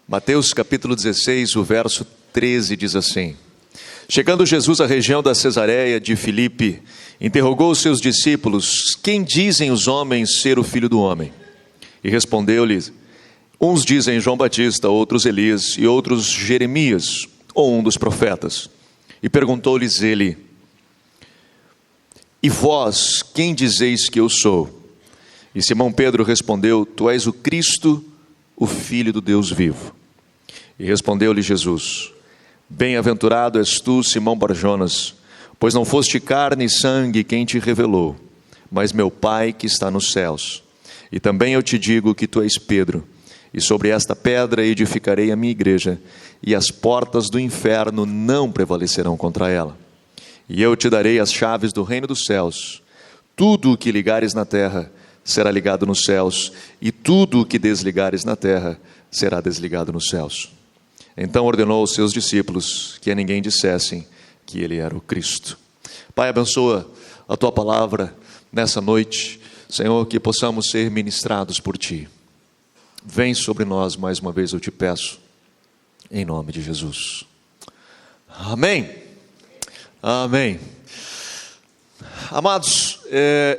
Mateus capítulo 16, o verso 13 diz assim: Chegando Jesus à região da Cesareia de Filipe, interrogou os seus discípulos: Quem dizem os homens ser o Filho do Homem? E respondeu-lhes: Uns dizem João Batista, outros Elias e outros Jeremias, ou um dos profetas. E perguntou-lhes ele: E vós, quem dizeis que eu sou? E Simão Pedro respondeu: Tu és o Cristo, o Filho do Deus vivo. E respondeu-lhe Jesus: Bem-aventurado és tu, Simão Barjonas, pois não foste carne e sangue quem te revelou, mas meu Pai que está nos céus. E também eu te digo que tu és Pedro, e sobre esta pedra edificarei a minha igreja, e as portas do inferno não prevalecerão contra ela. E eu te darei as chaves do reino dos céus. Tudo o que ligares na terra será ligado nos céus, e tudo o que desligares na terra será desligado nos céus. Então ordenou aos seus discípulos que a ninguém dissessem que ele era o Cristo. Pai, abençoa a tua palavra nessa noite, Senhor, que possamos ser ministrados por ti. Vem sobre nós mais uma vez, eu te peço, em nome de Jesus. Amém. Amém. Amados,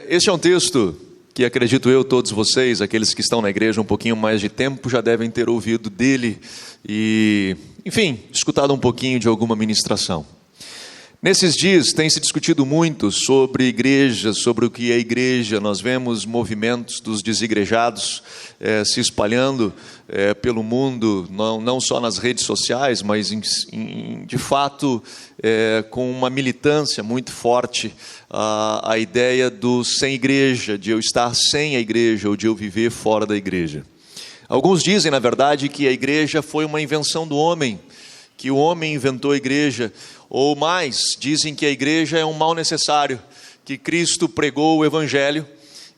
este é um texto que acredito eu, todos vocês, aqueles que estão na igreja um pouquinho mais de tempo, já devem ter ouvido dele e, enfim, escutado um pouquinho de alguma ministração. Nesses dias tem se discutido muito sobre igreja, sobre o que é igreja. Nós vemos movimentos dos desigrejados se espalhando pelo mundo, não só nas redes sociais, mas de fato com uma militância muito forte, a ideia do sem igreja, de eu estar sem a igreja ou de eu viver fora da igreja. Alguns dizem, na verdade, que a igreja foi uma invenção do homem, que o homem inventou a igreja, ou mais, dizem que a igreja é um mal necessário, que Cristo pregou o evangelho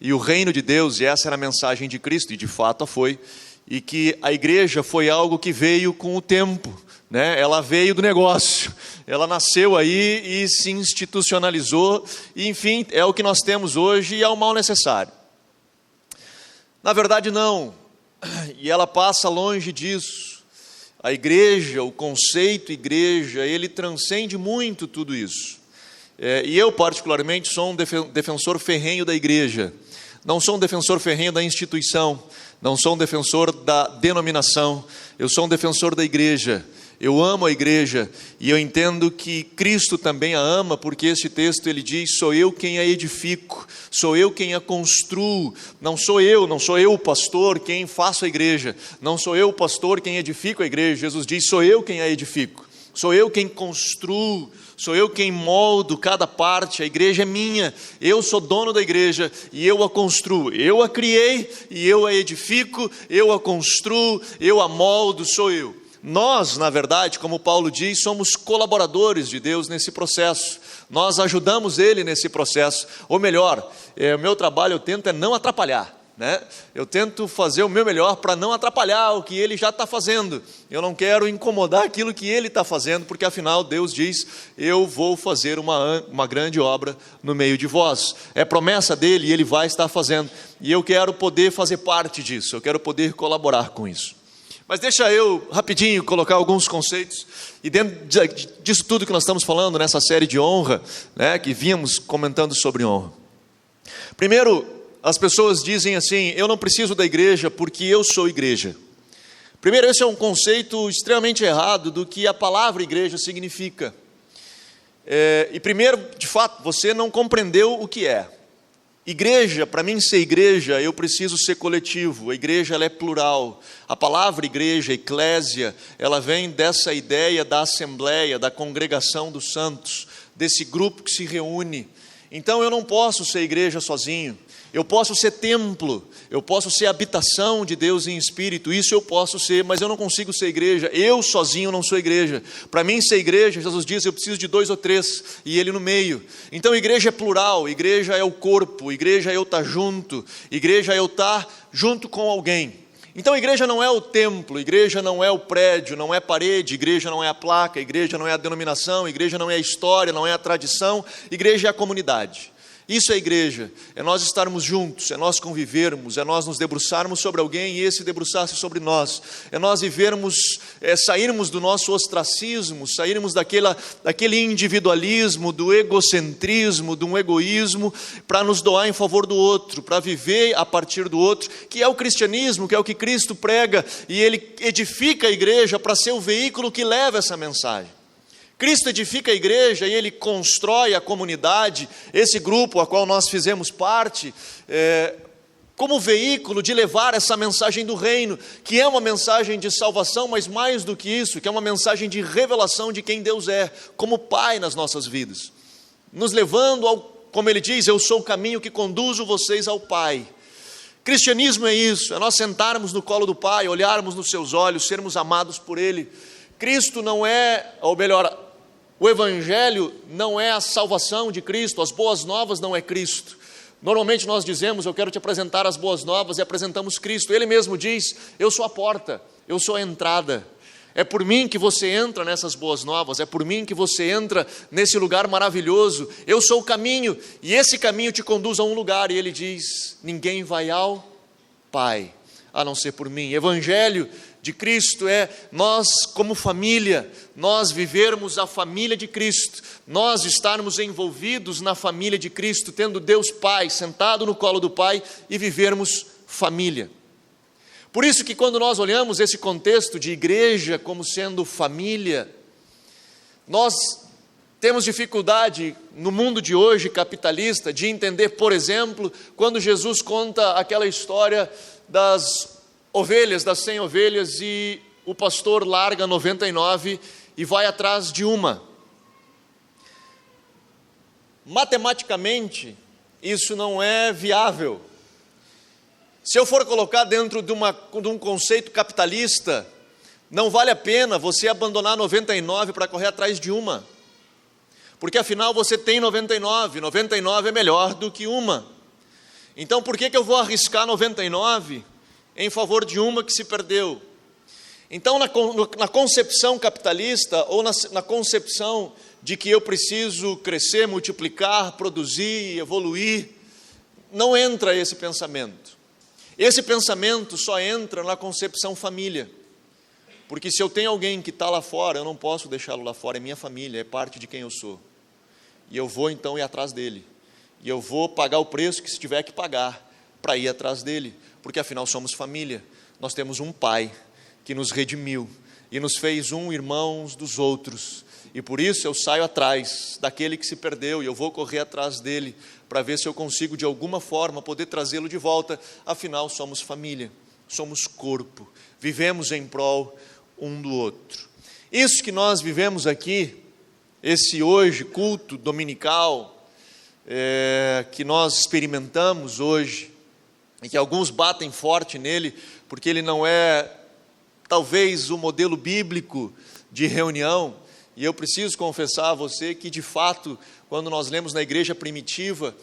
e o reino de Deus, e essa era a mensagem de Cristo, e de fato a foi, e que a igreja foi algo que veio com o tempo, né? Ela veio do negócio, ela nasceu aí e se institucionalizou, e enfim, é o que nós temos hoje e é um mal necessário. Na verdade não, e ela passa longe disso. A igreja, o conceito igreja, ele transcende muito tudo isso. E eu, particularmente, sou um defensor ferrenho da igreja. Não sou um defensor ferrenho da instituição. Não sou um defensor da denominação. Eu sou um defensor da igreja. Eu amo a igreja e eu entendo que Cristo também a ama, porque esse texto ele diz: sou eu quem a edifico, sou eu quem a construo, não sou eu o pastor quem faço a igreja, não sou eu o pastor quem edifico a igreja. Jesus diz: sou eu quem a edifico, sou eu quem construo, sou eu quem moldo cada parte, a igreja é minha, eu sou dono da igreja e eu a construo, eu a criei e eu a edifico, eu a construo, eu a moldo, sou eu. Nós, na verdade, como Paulo diz, somos colaboradores de Deus nesse processo. Nós ajudamos Ele nesse processo. Ou melhor, o meu trabalho eu tento é não atrapalhar, né? Eu tento fazer o meu melhor para não atrapalhar o que Ele já está fazendo. Eu não quero incomodar aquilo que Ele está fazendo, porque afinal Deus diz: eu vou fazer uma grande obra no meio de vós. É promessa dEle e Ele vai estar fazendo. E eu quero poder fazer parte disso, eu quero poder colaborar com isso. Mas deixa eu, rapidinho, colocar alguns conceitos, e dentro disso tudo que nós estamos falando, nessa série de honra, né, que vínhamos comentando sobre honra. Primeiro, as pessoas dizem assim: eu não preciso da igreja porque eu sou igreja. Primeiro, esse é um conceito extremamente errado do que a palavra igreja significa. E primeiro, de fato, você não compreendeu o que é. Igreja, para mim ser igreja, eu preciso ser coletivo. A igreja ela é plural. A palavra igreja, eclésia, ela vem dessa ideia da assembleia, da congregação dos santos, desse grupo que se reúne. Então eu não posso ser igreja sozinho. Eu posso ser templo, eu posso ser habitação de Deus em espírito, isso eu posso ser, mas eu não consigo ser igreja. Eu sozinho não sou igreja. Para mim ser igreja, Jesus diz, eu preciso de 2 ou 3, e Ele no meio. Então igreja é plural, igreja é o corpo, igreja é eu estar junto, igreja é eu estar junto com alguém. Então igreja não é o templo, igreja não é o prédio, não é parede, igreja não é a placa, igreja não é a denominação, igreja não é a história, não é a tradição, igreja é a comunidade. Isso é igreja, é nós estarmos juntos, é nós convivermos, é nós nos debruçarmos sobre alguém e esse debruçar-se sobre nós, é nós vivermos, sairmos do nosso ostracismo, sairmos daquele individualismo, do egocentrismo, de um egoísmo, para nos doar em favor do outro, para viver a partir do outro, que é o cristianismo, que é o que Cristo prega, e Ele edifica a igreja para ser o veículo que leva essa mensagem. Cristo edifica a igreja e Ele constrói a comunidade, esse grupo a qual nós fizemos parte, como veículo de levar essa mensagem do reino, que é uma mensagem de salvação, mas mais do que isso, que é uma mensagem de revelação de quem Deus é, como Pai nas nossas vidas, nos levando ao, como Ele diz, eu sou o caminho que conduzo vocês ao Pai. Cristianismo é isso, é nós sentarmos no colo do Pai, olharmos nos seus olhos, sermos amados por Ele. Cristo não é, ou melhor, o Evangelho não é a salvação de Cristo, as boas novas não é Cristo. Normalmente nós dizemos, eu quero te apresentar as boas novas e apresentamos Cristo. Ele mesmo diz, eu sou a porta, eu sou a entrada. É por mim que você entra nessas boas novas, é por mim que você entra nesse lugar maravilhoso. Eu sou o caminho e esse caminho te conduz a um lugar. E Ele diz, ninguém vai ao Pai, a não ser por mim. Evangelho de Cristo é nós como família, nós vivermos a família de Cristo, nós estarmos envolvidos na família de Cristo, tendo Deus Pai sentado no colo do Pai e vivermos família. Por isso que quando nós olhamos esse contexto de igreja como sendo família, nós temos dificuldade no mundo de hoje capitalista de entender, por exemplo, quando Jesus conta aquela história das ovelhas, das 100 ovelhas, e o pastor larga 99 e vai atrás de uma. Matematicamente, isso não é viável. Se eu for colocar dentro de um conceito capitalista, não vale a pena você abandonar 99 para correr atrás de uma, porque afinal você tem 99 é melhor do que uma. Então por que eu vou arriscar 99 em favor de uma que se perdeu? Então na concepção capitalista, ou na concepção de que eu preciso crescer, multiplicar, produzir, evoluir, não entra esse pensamento. Esse pensamento só entra na concepção família, porque se eu tenho alguém que está lá fora, eu não posso deixá-lo lá fora, é minha família, é parte de quem eu sou, e eu vou então ir atrás dele, e eu vou pagar o preço que se tiver que pagar, para ir atrás dele, porque afinal somos família, nós temos um Pai que nos redimiu, e nos fez irmãos dos outros, e por isso eu saio atrás daquele que se perdeu, e eu vou correr atrás dele, para ver se eu consigo de alguma forma poder trazê-lo de volta, afinal somos família, somos corpo, vivemos em prol um do outro. Isso que nós vivemos aqui, esse hoje culto dominical, que nós experimentamos hoje, e que alguns batem forte nele, porque ele não é talvez o modelo bíblico de reunião, e eu preciso confessar a você que de fato, quando nós lemos na igreja primitiva,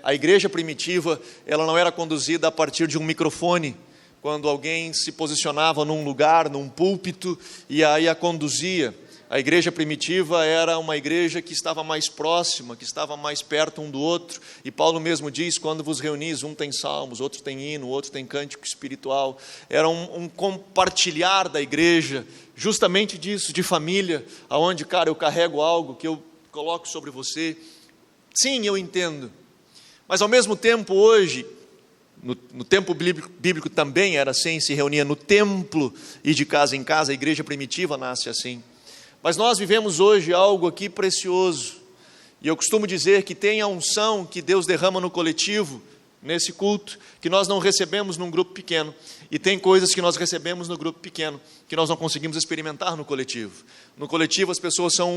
a igreja primitiva, ela não era conduzida a partir de um microfone, quando alguém se posicionava num lugar, num púlpito, e aí a conduzia. A igreja primitiva era uma igreja que estava mais próxima, que estava mais perto um do outro, e Paulo mesmo diz, quando vos reunis, um tem salmos, outro tem hino, outro tem cântico espiritual, era um compartilhar da igreja, justamente disso, de família, aonde, cara, eu carrego algo que eu coloco sobre você. Sim, eu entendo, mas ao mesmo tempo hoje, no tempo bíblico também era assim, se reunia no templo e de casa em casa, a igreja primitiva nasce assim. Mas nós vivemos hoje algo aqui precioso, e eu costumo dizer que tem a unção que Deus derrama no coletivo, nesse culto, que nós não recebemos num grupo pequeno, e tem coisas que nós recebemos no grupo pequeno, que nós não conseguimos experimentar no coletivo. No coletivo as pessoas são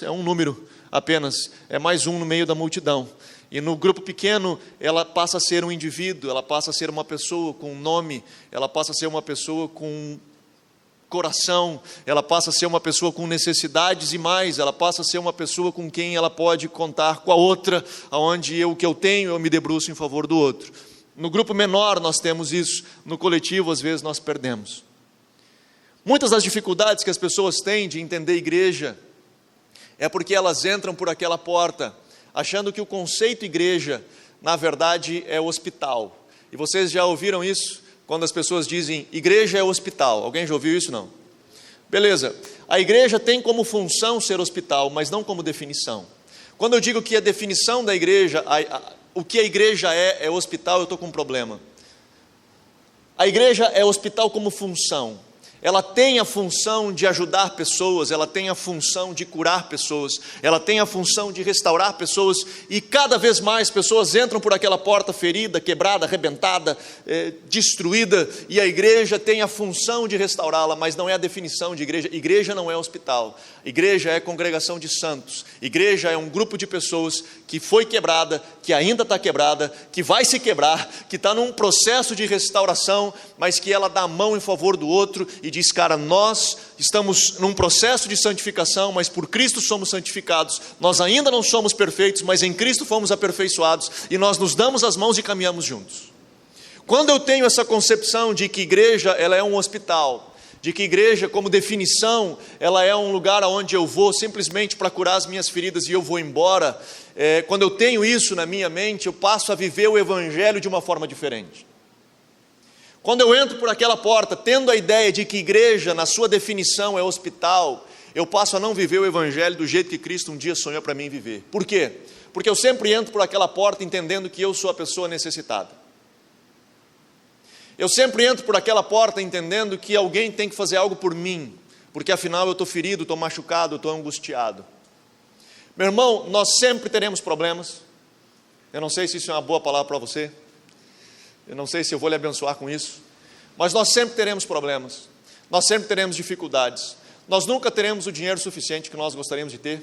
é um número apenas, é mais um no meio da multidão, e no grupo pequeno ela passa a ser um indivíduo, ela passa a ser uma pessoa com um nome, ela passa a ser uma pessoa com coração, ela passa a ser uma pessoa com necessidades e mais, ela passa a ser uma pessoa com quem ela pode contar com a outra, onde o que eu tenho, eu me debruço em favor do outro. No grupo menor nós temos isso, no coletivo às vezes nós perdemos. Muitas das dificuldades que as pessoas têm de entender igreja, é porque elas entram por aquela porta, achando que o conceito igreja, na verdade, é hospital. E vocês já ouviram isso? Quando as pessoas dizem, igreja é hospital. Alguém já ouviu isso? Não? Beleza. A igreja tem como função ser hospital, mas não como definição. Quando eu digo que a definição da igreja, o que a igreja é hospital, eu estou com um problema. A igreja é hospital como função. Ela tem a função de ajudar pessoas, ela tem a função de curar pessoas, ela tem a função de restaurar pessoas, e cada vez mais pessoas entram por aquela porta ferida, quebrada, arrebentada, destruída, e a igreja tem a função de restaurá-la, mas não é a definição de igreja. Igreja não é hospital, igreja é congregação de santos, igreja é um grupo de pessoas que foi quebrada, que ainda está quebrada, que vai se quebrar, que está num processo de restauração, mas que ela dá a mão em favor do outro e diz, cara, nós estamos num processo de santificação, mas por Cristo somos santificados, nós ainda não somos perfeitos, mas em Cristo fomos aperfeiçoados, e nós nos damos as mãos e caminhamos juntos. Quando eu tenho essa concepção de que igreja, ela é um hospital, de que igreja, como definição, ela é um lugar onde eu vou simplesmente para curar as minhas feridas e eu vou embora, quando eu tenho isso na minha mente, eu passo a viver o evangelho de uma forma diferente. Quando eu entro por aquela porta, tendo a ideia de que igreja, na sua definição, é hospital, eu passo a não viver o evangelho do jeito que Cristo um dia sonhou para mim viver. Por quê? Porque eu sempre entro por aquela porta entendendo que eu sou a pessoa necessitada. Eu sempre entro por aquela porta entendendo que alguém tem que fazer algo por mim, porque afinal eu estou ferido, estou machucado, estou angustiado. Meu irmão, nós sempre teremos problemas. Eu não sei se isso é uma boa palavra para você. Eu não sei se eu vou lhe abençoar com isso, mas nós sempre teremos problemas, nós sempre teremos dificuldades, nós nunca teremos o dinheiro suficiente que nós gostaríamos de ter,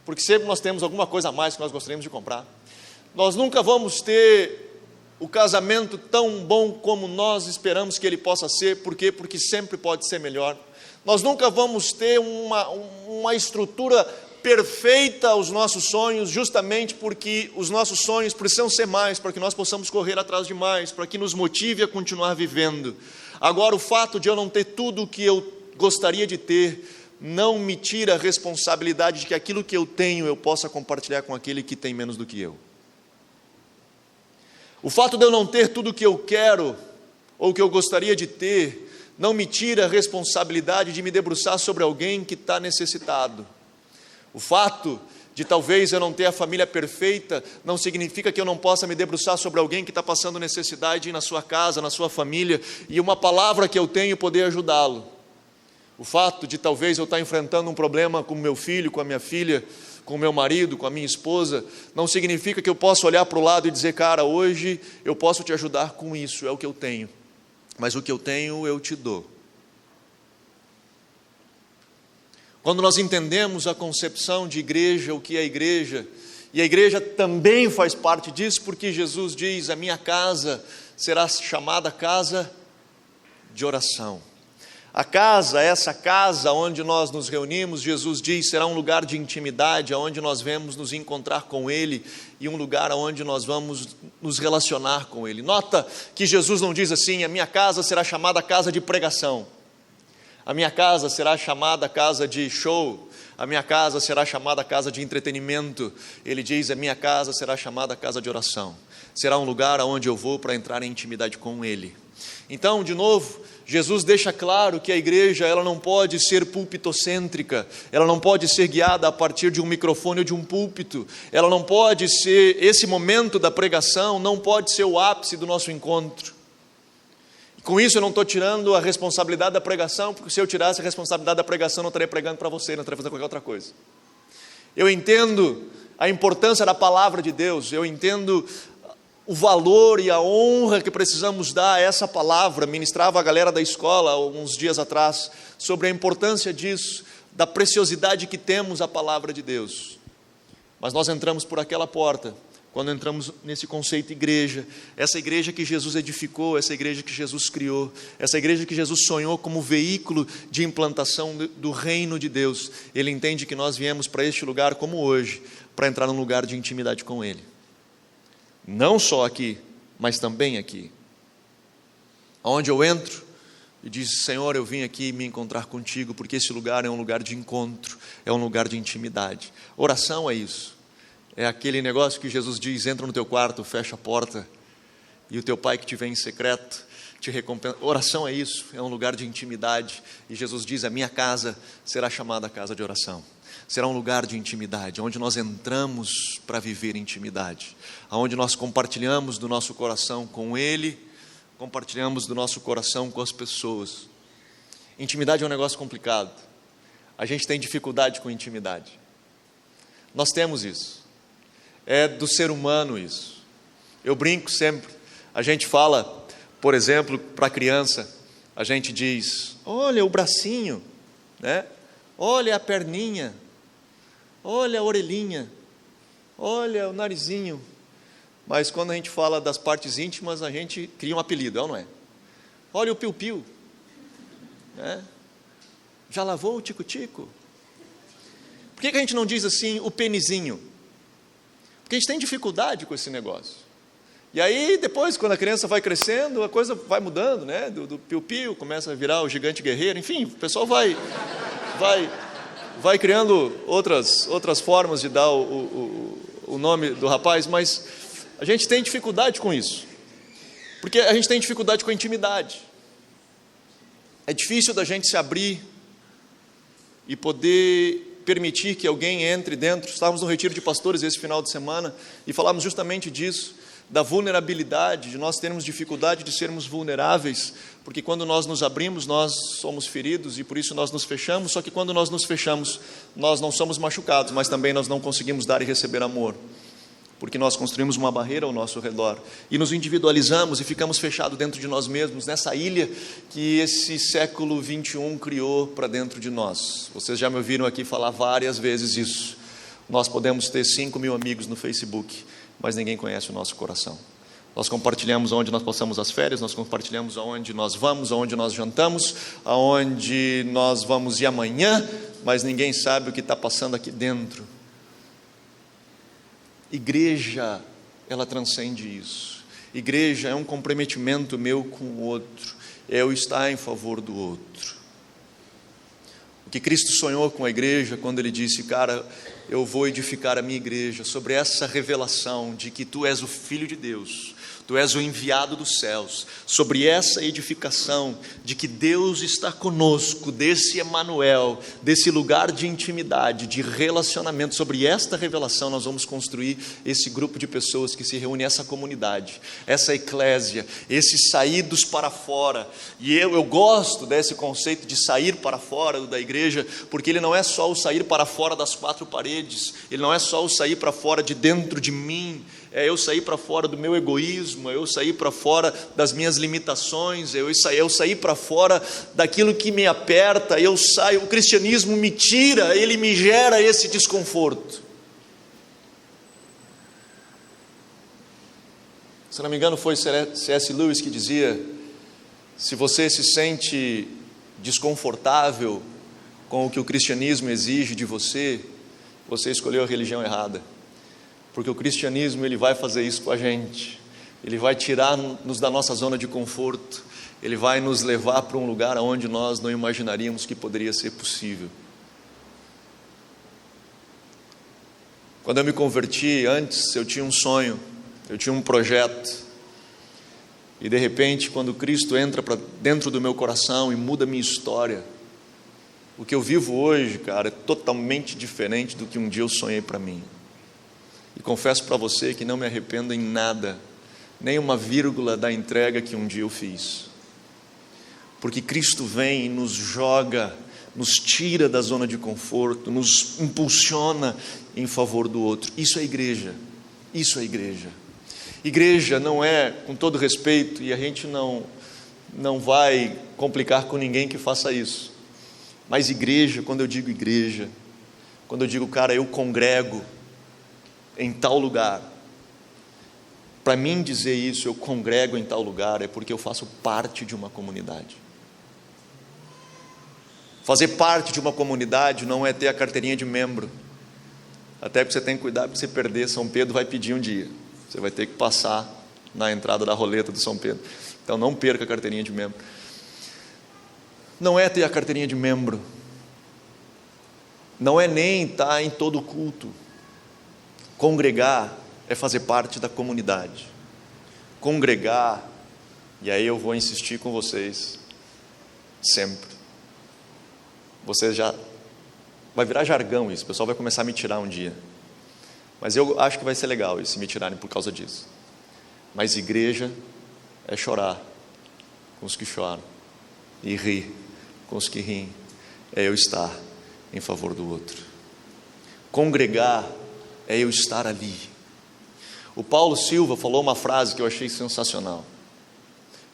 porque sempre nós temos alguma coisa a mais que nós gostaríamos de comprar. Nós nunca vamos ter o casamento tão bom como nós esperamos que ele possa ser. Por quê? Porque sempre pode ser melhor. Nós nunca vamos ter uma estrutura perfeita aos nossos sonhos, justamente porque os nossos sonhos precisam ser mais, para que nós possamos correr atrás de mais, para que nos motive a continuar vivendo. Agora, o fato de eu não ter tudo o que eu gostaria de ter, não me tira a responsabilidade de que aquilo que eu tenho, eu possa compartilhar com aquele que tem menos do que eu. O fato de eu não ter tudo o que eu quero, ou que eu gostaria de ter, não me tira a responsabilidade de me debruçar sobre alguém que está necessitado. O fato de talvez eu não ter a família perfeita, não significa que eu não possa me debruçar sobre alguém que está passando necessidade na sua casa, na sua família, e uma palavra que eu tenho poder ajudá-lo. O fato de talvez eu estar enfrentando um problema com o meu filho, com a minha filha, com o meu marido, com a minha esposa, não significa que eu possa olhar para o lado e dizer, cara, hoje eu posso te ajudar com isso, é o que eu tenho, mas o que eu tenho eu te dou. Quando nós entendemos a concepção de igreja, o que é igreja, e a igreja também faz parte disso, porque Jesus diz, a minha casa será chamada casa de oração. A casa, essa casa onde nós nos reunimos, Jesus diz, será um lugar de intimidade, onde nós vamos nos encontrar com Ele, e um lugar onde nós vamos nos relacionar com Ele. Nota que Jesus não diz assim, a minha casa será chamada casa de pregação. A minha casa será chamada casa de show, a minha casa será chamada casa de entretenimento. Ele diz, a minha casa será chamada casa de oração. Será um lugar onde eu vou para entrar em intimidade com Ele. Então, de novo, Jesus deixa claro que a igreja ela não pode ser pulpitocêntrica, ela não pode ser guiada a partir de um microfone ou de um púlpito, ela não pode ser, esse momento da pregação não pode ser o ápice do nosso encontro. Com isso eu não estou tirando a responsabilidade da pregação, porque se eu tirasse a responsabilidade da pregação, eu não estaria pregando para você, não estaria fazendo qualquer outra coisa. Eu entendo a importância da palavra de Deus, eu entendo o valor e a honra que precisamos dar a essa palavra. Ministrava a galera da escola alguns dias atrás, sobre a importância disso, da preciosidade que temos a palavra de Deus. Mas nós entramos por aquela porta, quando entramos nesse conceito igreja, essa igreja que Jesus edificou, essa igreja que Jesus criou, essa igreja que Jesus sonhou como veículo de implantação do reino de Deus, Ele entende que nós viemos para este lugar como hoje, para entrar num lugar de intimidade com Ele. Não só aqui, mas também aqui. Onde eu entro e diz, Senhor, eu vim aqui me encontrar contigo, porque esse lugar é um lugar de encontro, é um lugar de intimidade. Oração é isso. É aquele negócio que Jesus diz: entra no teu quarto, fecha a porta, e o teu pai que te vê em secreto te recompensa. Oração é isso, é um lugar de intimidade. E Jesus diz: a minha casa será chamada casa de oração. Será um lugar de intimidade, onde nós entramos para viver intimidade, onde nós compartilhamos do nosso coração com Ele, compartilhamos do nosso coração com as pessoas. Intimidade é um negócio complicado. A gente tem dificuldade com intimidade. Nós temos isso. É do ser humano isso. Eu brinco sempre. A gente fala, por exemplo, para a criança, a gente diz: olha o bracinho, né? Olha a perninha, olha a orelhinha, olha o narizinho. Mas quando a gente fala das partes íntimas, a gente cria um apelido, é ou não é? Olha o piu-piu, né? Já lavou o tico-tico? Por que a gente não diz assim, o penizinho? Porque a gente tem dificuldade com esse negócio. E aí depois, quando a criança vai crescendo, a coisa vai mudando, né? Do piu-piu começa a virar o gigante guerreiro. Enfim, o pessoal vai criando outras formas de dar o nome do rapaz. Mas a gente tem dificuldade com isso. Porque a gente tem dificuldade com a intimidade. É difícil da gente se abrir e poder permitir que alguém entre dentro. Estávamos no retiro de pastores esse final de semana e falamos justamente disso, da vulnerabilidade, de nós termos dificuldade de sermos vulneráveis, porque quando nós nos abrimos, nós somos feridos e por isso nós nos fechamos. Só que quando nós nos fechamos, nós não somos machucados, mas também nós não conseguimos dar e receber amor, porque nós construímos uma barreira ao nosso redor e nos individualizamos e ficamos fechados dentro de nós mesmos, nessa ilha que esse século 21 criou para dentro de nós. Vocês já me ouviram aqui falar várias vezes isso. Nós podemos ter 5.000 amigos no Facebook, mas ninguém conhece o nosso coração. Nós compartilhamos onde nós passamos as férias, nós compartilhamos aonde nós vamos, aonde nós jantamos, aonde nós vamos ir amanhã, mas ninguém sabe o que está passando aqui dentro. Igreja, ela transcende isso. Igreja é um comprometimento meu com o outro, é eu estar em favor do outro. O que Cristo sonhou com a igreja quando Ele disse: cara, eu vou edificar a minha igreja sobre essa revelação de que Tu és o Filho de Deus, Tu és o enviado dos céus, sobre essa edificação de que Deus está conosco, desse Emanuel, desse lugar de intimidade, de relacionamento. Sobre esta revelação nós vamos construir esse grupo de pessoas que se reúne, essa comunidade, essa eclésia, esses saídos para fora. E eu gosto desse conceito de sair para fora da igreja, porque ele não é só o sair para fora das quatro paredes, ele não é só o sair para fora de dentro de mim, é eu sair para fora do meu egoísmo, é eu sair para fora das minhas limitações, é eu sair para fora daquilo que me aperta, o cristianismo me tira, ele me gera esse desconforto. Se não me engano foi C.S. Lewis que dizia: se você se sente desconfortável com o que o cristianismo exige de você, você escolheu a religião errada. Porque o cristianismo, ele vai fazer isso com a gente, ele vai tirar-nos da nossa zona de conforto, ele vai nos levar para um lugar onde nós não imaginaríamos que poderia ser possível. Quando eu me converti, antes eu tinha um sonho, eu tinha um projeto, e de repente quando Cristo entra para dentro do meu coração e muda a minha história, o que eu vivo hoje, cara, é totalmente diferente do que um dia eu sonhei para mim. E confesso para você que não me arrependo em nada, nem uma vírgula da entrega que um dia eu fiz. Porque Cristo vem e nos joga, nos tira da zona de conforto, nos impulsiona em favor do outro. Isso é igreja, isso é igreja. Igreja não é, com todo respeito, e a gente não vai complicar com ninguém que faça isso. Mas igreja, quando eu digo igreja, quando eu digo, cara, eu congrego em tal lugar, para mim dizer isso, eu congrego em tal lugar, é porque eu faço parte de uma comunidade. Fazer parte de uma comunidade não é ter a carteirinha de membro, até porque você tem que cuidar para você perder. São Pedro vai pedir um dia, você vai ter que passar na entrada da roleta do São Pedro, então não perca a carteirinha de membro. Não é ter a carteirinha de membro, não é nem estar em todo culto, Congregar é fazer parte da comunidade. Congregar, e aí eu vou insistir com vocês, sempre. Vocês já... Vai virar jargão isso, o pessoal vai começar a me tirar um dia. Mas eu acho que vai ser legal isso, se me tirarem por causa disso. Mas igreja é chorar com os que choram e rir com os que riem. É eu estar em favor do outro. Congregar é eu estar ali. O Paulo Silva falou uma frase que eu achei sensacional.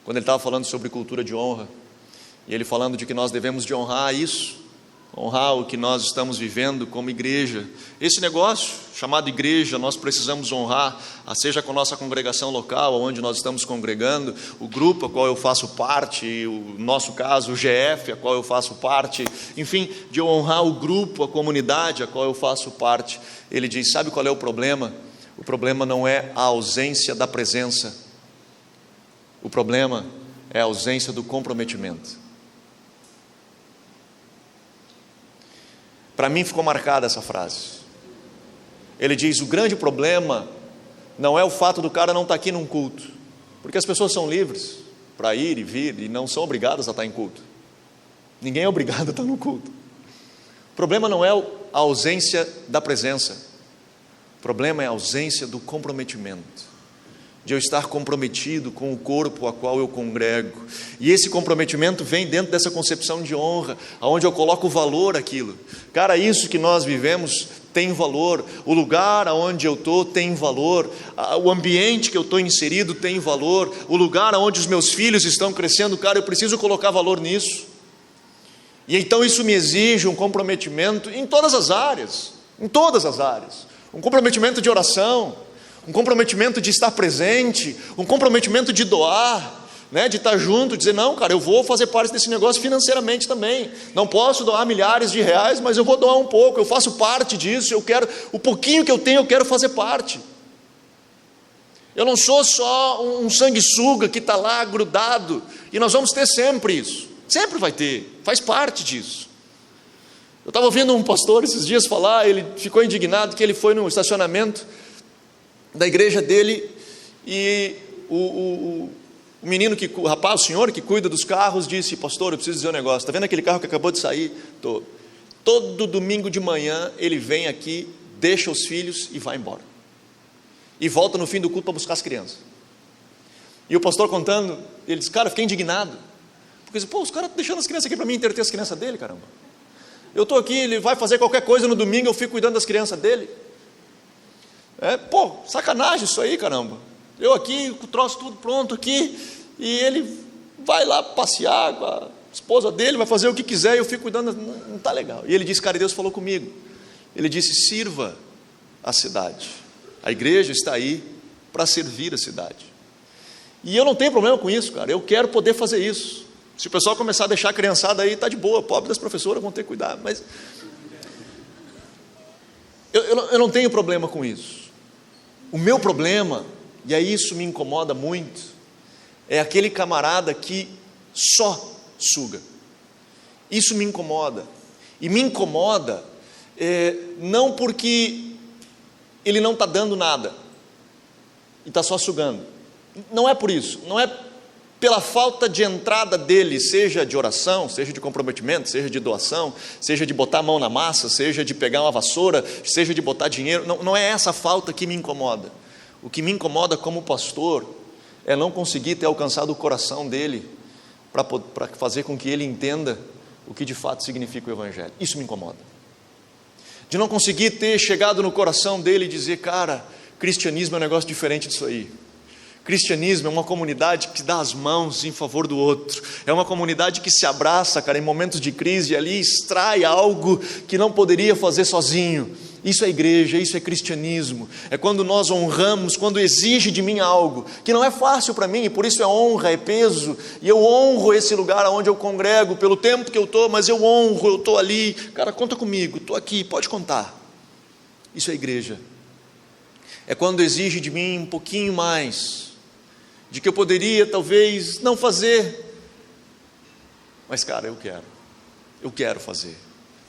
Quando ele estava falando sobre cultura de honra, e ele falando de que nós devemos de honrar isso, honrar o que nós estamos vivendo como igreja. Esse negócio chamado igreja, nós precisamos honrar, seja com a nossa congregação local, onde nós estamos congregando, o grupo a qual eu faço parte, o nosso caso, o GF, a qual eu faço parte, enfim, de honrar o grupo, a comunidade a qual eu faço parte. Ele diz, sabe qual é o problema? O problema não é a ausência da presença, o problema é a ausência do comprometimento. Para mim ficou marcada essa frase. Ele diz, o grande problema não é o fato do cara não estar aqui num culto, porque as pessoas são livres para ir e vir e não são obrigadas a estar em culto. Ninguém é obrigado a estar no culto. O problema não é a ausência da presença, o problema é a ausência do comprometimento, de eu estar comprometido com o corpo a qual eu congrego. E esse comprometimento vem dentro dessa concepção de honra, onde eu coloco valor àquilo. Cara, isso que nós vivemos tem valor, o lugar onde eu estou tem valor, o ambiente que eu estou inserido tem valor, o lugar onde os meus filhos estão crescendo, cara, eu preciso colocar valor nisso. E então isso me exige um comprometimento em todas as áreas, um comprometimento de oração, um comprometimento de estar presente, um comprometimento de doar, de estar junto, dizer, não, cara, eu vou fazer parte desse negócio financeiramente também, não posso doar milhares de reais, mas eu vou doar um pouco, eu faço parte disso, eu quero, o pouquinho que eu tenho, eu quero fazer parte. Eu não sou só um sanguessuga que está lá grudado, e nós vamos ter sempre isso, sempre vai ter, faz parte disso. Eu estava ouvindo um pastor esses dias falar, ele ficou indignado que ele foi no estacionamento da igreja dele, e o menino, o senhor que cuida dos carros, disse, pastor, eu preciso dizer um negócio, está vendo aquele carro que acabou de sair? Todo domingo de manhã, ele vem aqui, deixa os filhos e vai embora, e volta no fim do culto para buscar as crianças. E o pastor contando, ele disse, cara, fiquei indignado, porque os caras estão deixando as crianças aqui para mim entreter as crianças dele, caramba, eu estou aqui, ele vai fazer qualquer coisa no domingo, eu fico cuidando das crianças dele. Sacanagem isso aí, caramba. Eu aqui, com o troço tudo pronto aqui, e ele vai lá passear com a esposa dele, vai fazer o que quiser, e eu fico cuidando, não está legal. E ele disse, cara, Deus falou comigo, ele disse, sirva a cidade, a igreja está aí para servir a cidade, e eu não tenho problema com isso, cara, eu quero poder fazer isso. Se o pessoal começar a deixar a criançada aí, está de boa, pobre das professoras vão ter que cuidar, mas eu não tenho problema com isso. O meu problema, e aí isso me incomoda muito, é aquele camarada que só suga. Isso me incomoda. E me incomoda não porque ele não está dando nada e está só sugando. Não é por isso, não é pela falta de entrada dele, seja de oração, seja de comprometimento, seja de doação, seja de botar a mão na massa, seja de pegar uma vassoura, seja de botar dinheiro, não é essa falta que me incomoda. O que me incomoda como pastor é não conseguir ter alcançado o coração dele para fazer com que ele entenda o que de fato significa o Evangelho. Isso me incomoda. De não conseguir ter chegado no coração dele e dizer, cara, cristianismo é um negócio diferente disso aí. Cristianismo é uma comunidade que dá as mãos em favor do outro, é uma comunidade que se abraça, cara, em momentos de crise, ali extrai algo que não poderia fazer sozinho. Isso é igreja, isso é cristianismo, é quando nós honramos, quando exige de mim algo, que não é fácil para mim, e por isso é honra, é peso, e eu honro esse lugar onde eu congrego, pelo tempo que eu estou, mas eu honro, eu estou ali, cara, conta comigo, estou aqui, pode contar. Isso é igreja, é quando exige de mim um pouquinho mais, de que eu poderia talvez não fazer, mas cara, eu quero fazer,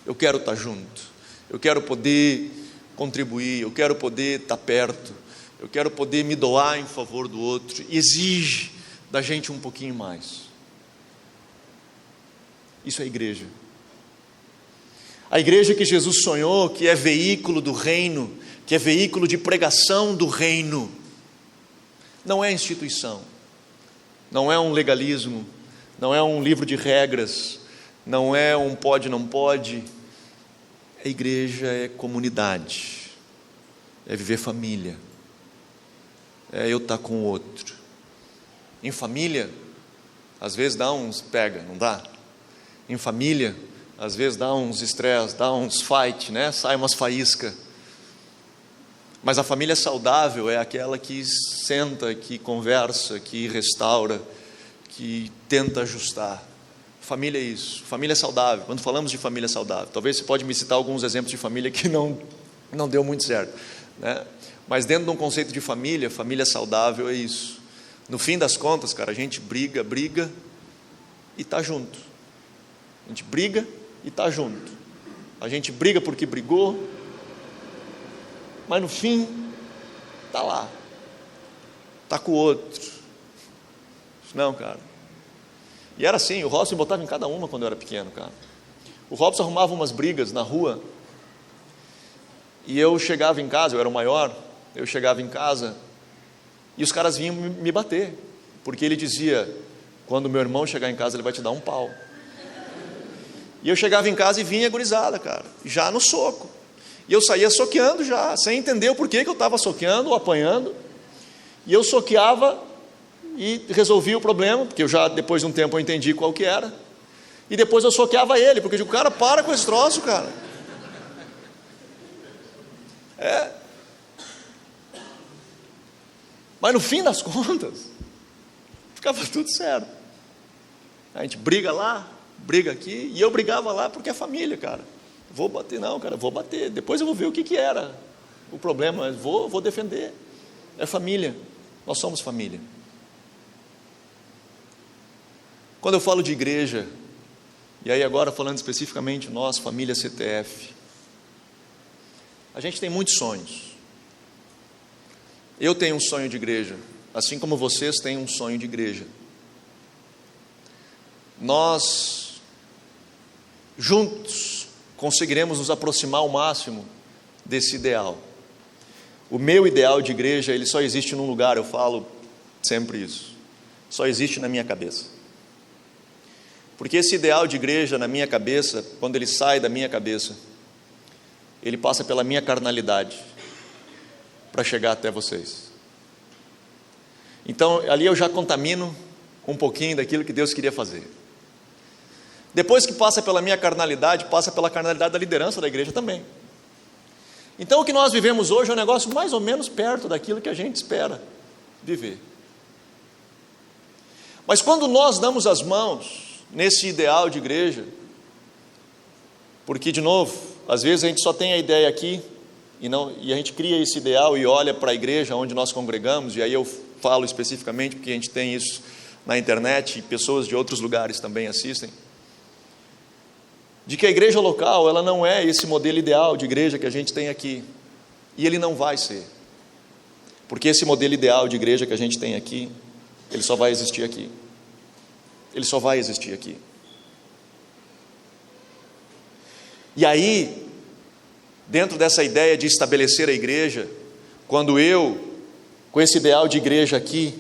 eu quero estar junto, eu quero poder contribuir, eu quero poder estar perto, eu quero poder me doar em favor do outro. E exige da gente um pouquinho mais. Isso é igreja. A igreja que Jesus sonhou, que é veículo do reino, que é veículo de pregação do reino, não é instituição, não é um legalismo, não é um livro de regras, não é um pode, não pode. A igreja é comunidade, é viver família, é eu estar com o outro. Em família, às vezes dá uns pega, não dá? Em família, às vezes dá uns estresse, dá uns fight, né? Sai umas faísca. Mas a família saudável é aquela que senta, que conversa, que restaura, que tenta ajustar. Família é isso, família saudável. Quando falamos de família saudável, talvez você pode me citar alguns exemplos de família que não deu muito certo, né? Mas dentro de um conceito de família, família saudável é isso. No fim das contas, cara, a gente briga e está junto. A gente briga e está junto. A gente briga porque brigou, mas no fim está lá, está com o outro. Não, cara. E era assim, o Robson botava em cada uma quando eu era pequeno, cara. O Robson arrumava umas brigas na rua, e eu chegava em casa, eu era o maior, eu chegava em casa, e os caras vinham me bater, porque ele dizia, quando meu irmão chegar em casa, ele vai te dar um pau. E eu chegava em casa e vinha gurizada, cara, já no soco. E eu saía soqueando já, sem entender o porquê que eu estava soqueando ou apanhando. E eu soqueava e resolvia o problema, porque eu já, depois de um tempo, eu entendi qual que era. E depois eu soqueava ele, porque eu digo, cara, para com esse troço, cara. Mas no fim das contas, ficava tudo certo. A gente briga lá, briga aqui, e eu brigava lá porque é família, cara. Vou bater, não, cara, vou bater. Depois eu vou ver o que era o problema, mas vou defender. É família, nós somos família. Quando eu falo de igreja, e aí agora falando especificamente nós, família CTF, a gente tem muitos sonhos. Eu tenho um sonho de igreja, assim como vocês têm um sonho de igreja. Nós, juntos, conseguiremos nos aproximar ao máximo desse ideal. O meu ideal de igreja, ele só existe num lugar, eu falo sempre isso, só existe na minha cabeça. Porque esse ideal de igreja na minha cabeça, quando ele sai da minha cabeça, ele passa pela minha carnalidade, para chegar até vocês. Então, ali eu já contamino um pouquinho daquilo que Deus queria fazer. Depois que passa pela minha carnalidade, passa pela carnalidade da liderança da igreja também. Então o que nós vivemos hoje é um negócio mais ou menos perto daquilo que a gente espera viver. Mas quando nós damos as mãos nesse ideal de igreja, porque de novo, às vezes a gente só tem a ideia aqui, e a gente cria esse ideal e olha para a igreja onde nós congregamos, e aí eu falo especificamente porque a gente tem isso na internet, e pessoas de outros lugares também assistem, de que a igreja local, ela não é esse modelo ideal de igreja que a gente tem aqui, e ele não vai ser, porque esse modelo ideal de igreja que a gente tem aqui, ele só vai existir aqui, ele só vai existir aqui. E aí, dentro dessa ideia de estabelecer a igreja, quando eu, com esse ideal de igreja aqui,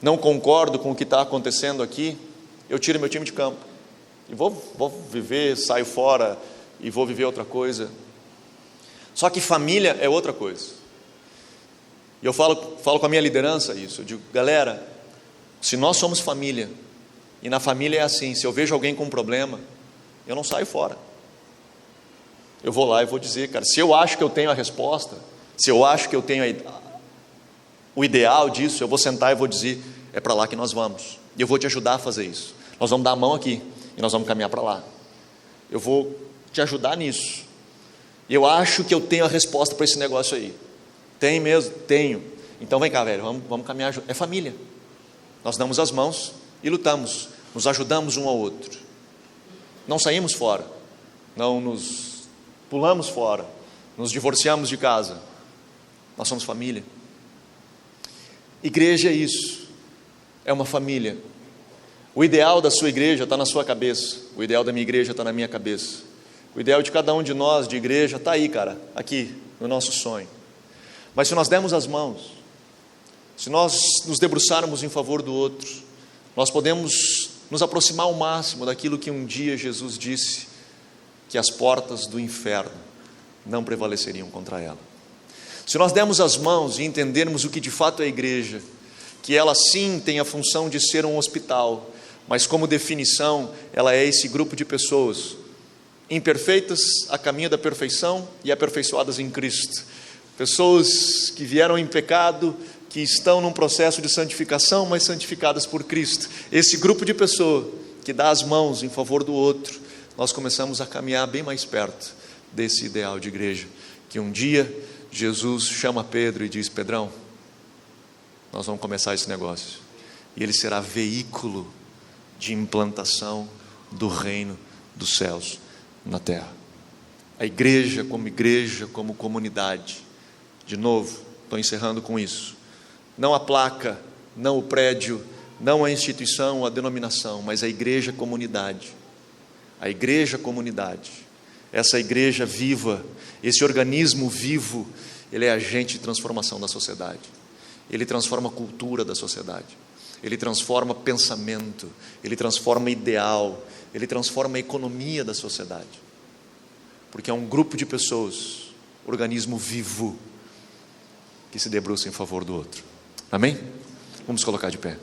não concordo com o que está acontecendo aqui, eu tiro meu time de campo, e vou viver, saio fora, e vou viver outra coisa. Só que família é outra coisa, e eu falo com a minha liderança isso, eu digo, galera, se nós somos família, e na família é assim, se eu vejo alguém com um problema, eu não saio fora, eu vou lá e vou dizer, cara, se eu acho que eu tenho a resposta, se eu acho que eu tenho o ideal disso, eu vou sentar e vou dizer, é para lá que nós vamos, e eu vou te ajudar a fazer isso, nós vamos dar a mão aqui, e nós vamos caminhar para lá, eu vou te ajudar nisso, eu acho que eu tenho a resposta para esse negócio aí, tem mesmo? Tenho, então vem cá velho, vamos caminhar junto, é família, nós damos as mãos e lutamos, nos ajudamos um ao outro, não saímos fora, não nos pulamos fora, nos divorciamos de casa, nós somos família. Igreja é isso, é uma família. O ideal da sua igreja está na sua cabeça, o ideal da minha igreja está na minha cabeça, o ideal de cada um de nós de igreja está aí, cara, aqui, no nosso sonho. Mas se nós dermos as mãos, se nós nos debruçarmos em favor do outro, nós podemos nos aproximar ao máximo daquilo que um dia Jesus disse, que as portas do inferno não prevaleceriam contra ela. Se nós dermos as mãos e entendermos o que de fato é a igreja, que ela sim tem a função de ser um hospital, mas como definição, ela é esse grupo de pessoas imperfeitas a caminho da perfeição e aperfeiçoadas em Cristo. Pessoas que vieram em pecado, que estão num processo de santificação, mas santificadas por Cristo. Esse grupo de pessoas que dá as mãos em favor do outro, nós começamos a caminhar bem mais perto desse ideal de igreja, que um dia Jesus chama Pedro e diz: Pedrão, nós vamos começar esse negócio, e ele será veículo de implantação do reino dos céus na terra. A igreja como comunidade, de novo, estou encerrando com isso, não a placa, não o prédio, não a instituição, a denominação, mas a igreja comunidade. A igreja comunidade, essa igreja viva, esse organismo vivo, ele é agente de transformação da sociedade. Ele transforma a cultura da sociedade, ele transforma pensamento, ele transforma ideal, ele transforma a economia da sociedade, porque é um grupo de pessoas, organismo vivo, que se debruça em favor do outro. Amém? Vamos colocar de pé.